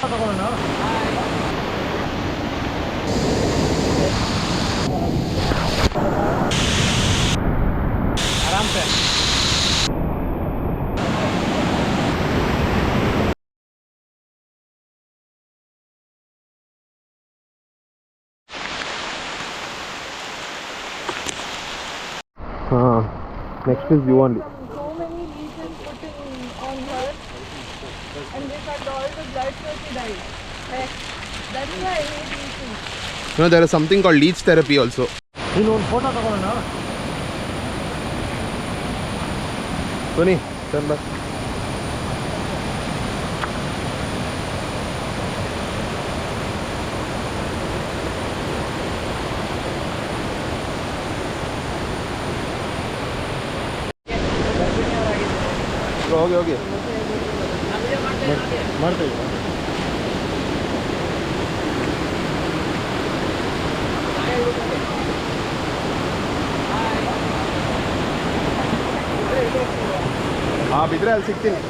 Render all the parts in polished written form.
आराम से Next is you only. So many leeches put on her, and they cut all the blood so she died. That's why I hate leeches. You know, there is something called leech therapy also. Tony, turn back. Okay, okay. ಬಿದ್ರೆ ಅಲ್ಲಿ ಸಿಗ್ತೀನಿ.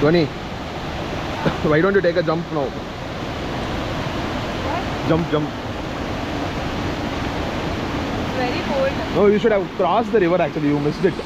Dhwani, why don't you take a jump now? Jump. It's very cold. No, you should have crossed the river actually, you missed it.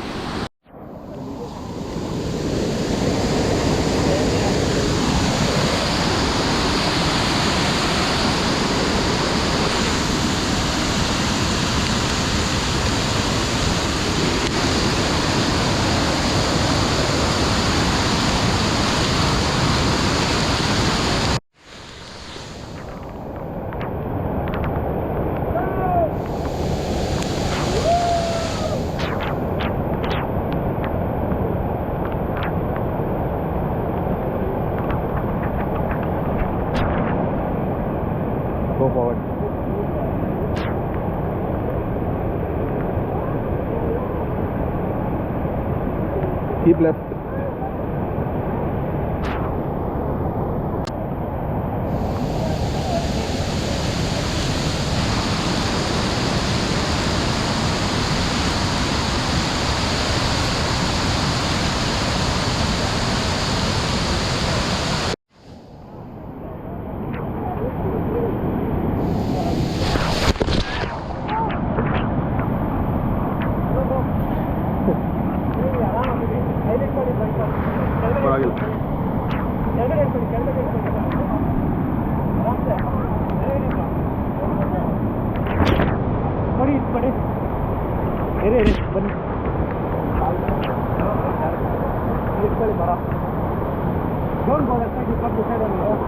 Go forward. Keep left. Don't go that side, you cut the side on your own.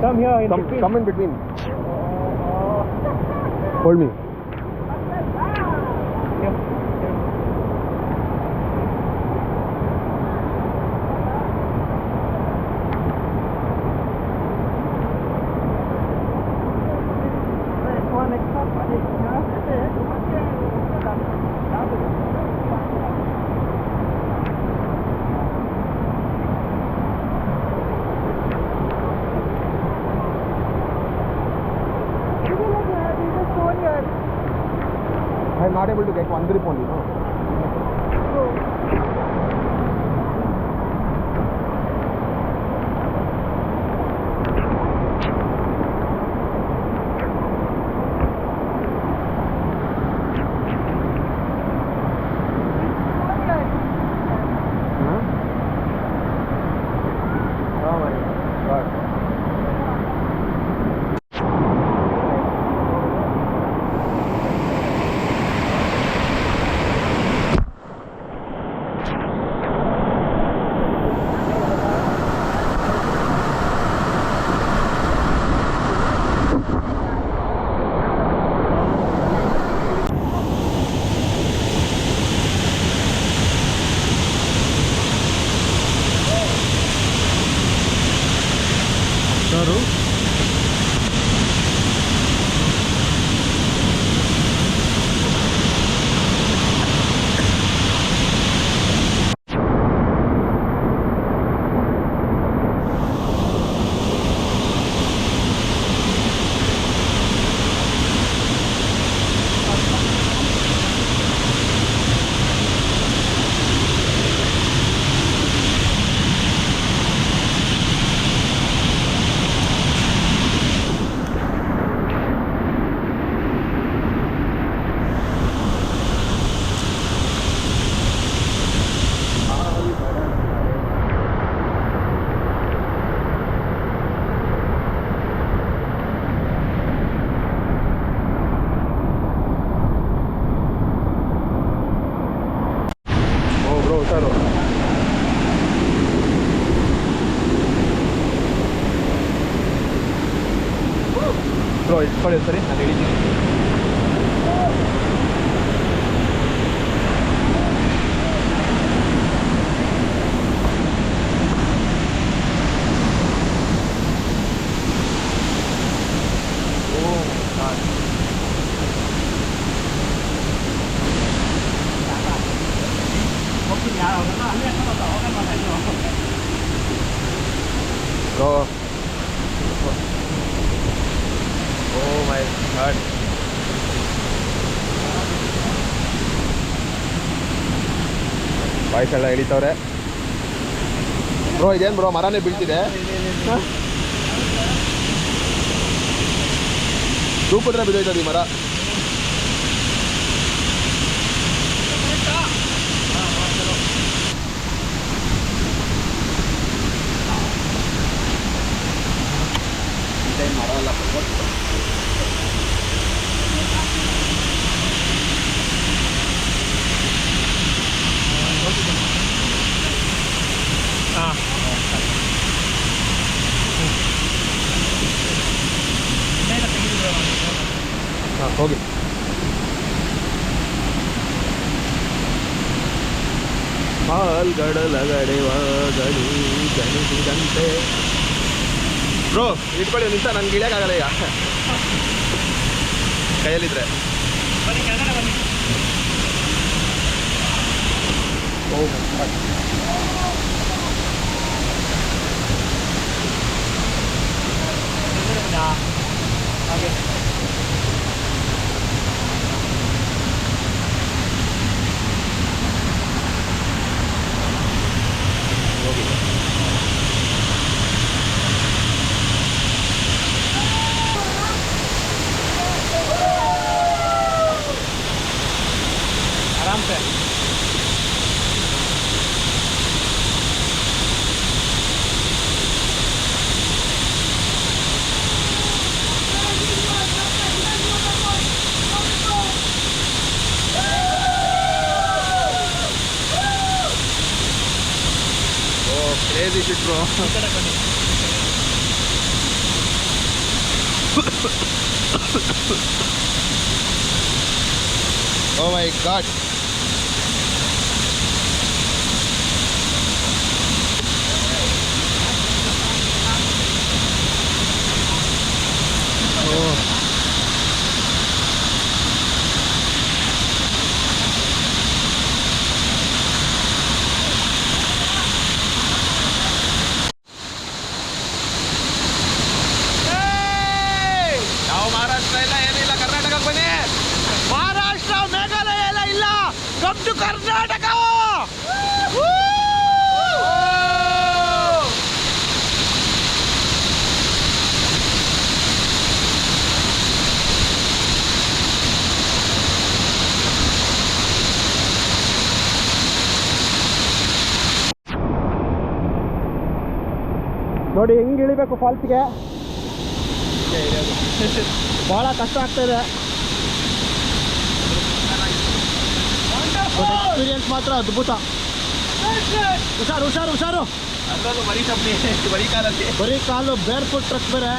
Come here in between. Come in between. Hold me. I'm not able to get one grip only, no? ಯಾರು bro ಹುಷಾರು bro ಇಟ್ಕೊಳ್ಳಿ ಸರಿ ನಾನು ಹೇಳಿದ್ದೀನಿ ಹೋಗ್ತೀನಿ ಯಾರು ಅಲ್ಲೇ ಹೋಗೋಣ ಬ್ರೋ ಓ ಮೈ ಗಾಡ್ ಬಾಯ್ಸ್ ಎಲ್ಲ ಹಿಡಿತವ್ರೆ ಬ್ರೋ ಇದೇನು ಬ್ರೋ ಮರನೇ ಬೀಳ್ತಿದೆ ಧೂಪತ್ರ ಬಿದ್ದೋಯ್ತದೆ ಈ ಮರ ಮರ ಎಲ್ಲ ಹಾಂ ಹಾಂ ಹೋಗಿ ಹಾಲ್ಗಡಲಗಡೆವ ಗಣಿ ಗಣಿಸಿದಂತೆ ಬ್ರೋ ಇಟ್ಕೊಳ್ಳಿ ನಿಂತ ನನ್ಗೆ ಇಳಿಯೋಕ್ಕಾಗಲ್ಲ ಈಗ ಕೈಯಲ್ಲಿದ್ರೆ ಬನ್ನಿ ಕೆಳಗಡೆ ಬನ್ನಿ ಓ ಹಾಗೆ ಹೋಗಿ आराम से crazy shit bro oh my god ನಾವು ಮಹಾರಾಷ್ಟ್ರ ಇಲ್ಲ ಏನಿಲ್ಲ ಕರ್ನಾಟಕಕ್ಕೆ ಬನ್ನಿ ಮಹಾರಾಷ್ಟ್ರ ಮೇಘಾಲಯ ಎಲ್ಲ ಇಲ್ಲ ನೋಡಿ ಹೆಂಗೆ ಇಳಿಬೇಕು ಫಾಲ್ಸ್ಗೆ. ಭಾಳ ಕಷ್ಟ ಆಗ್ತಾಯಿದೆ. ಎಕ್ಸ್ಪೀರಿಯನ್ಸ್ ಮಾತ್ರ ಅದ್ಭುತ. ಹುಷಾರು ಹುಷಾರು ಹುಷಾರು. ಅದರಲ್ಲೂ ಬರೀ ಚಪ್ಪಲಿ, ಬರೀ ಕಾಲಲ್ಲಿ. ಬರೀ ಕಾಲು ಬೇರ್ ಫುಟ್ ಟ್ರಕ್ ಬೇರೆ.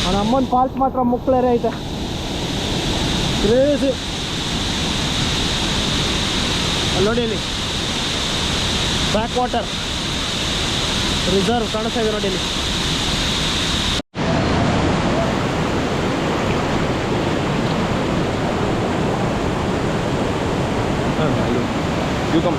ಅವನ ಅಮ್ಮನ ಫಾಲ್ಸ್ ಮಾತ್ರ ಮುಕ್ಳೇರೆ ಐತೆ. ಕ್ರೇಜಿ. ಅಲ್ಲಿ ನೋಡಿ, ಇಲ್ಲಿ ಬ್ಯಾಕ್ ವಾಟರ್ ರಿಸರ್ವ್ ಕಾಣಿಸ್ತಾ ಇದೆ ನೋಡಿ ಇಲ್ಲಿ. You come.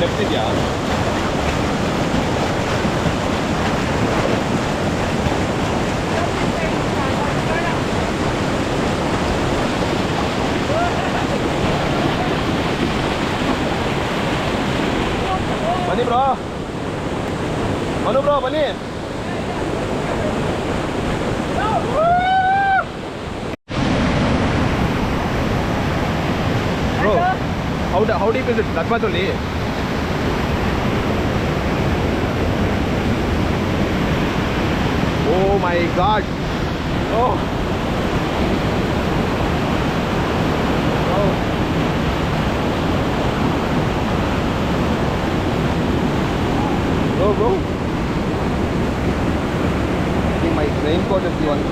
Left ಇದೆಯಾ? ಬನ್ನಿ ಬ್ರೋ, ಮನು ಬ್ರೋ ಬನ್ನಿ. Bro, how deep is it? That much only. Oh my God. Oh. Oh. Bro. I think my raincoat is the one.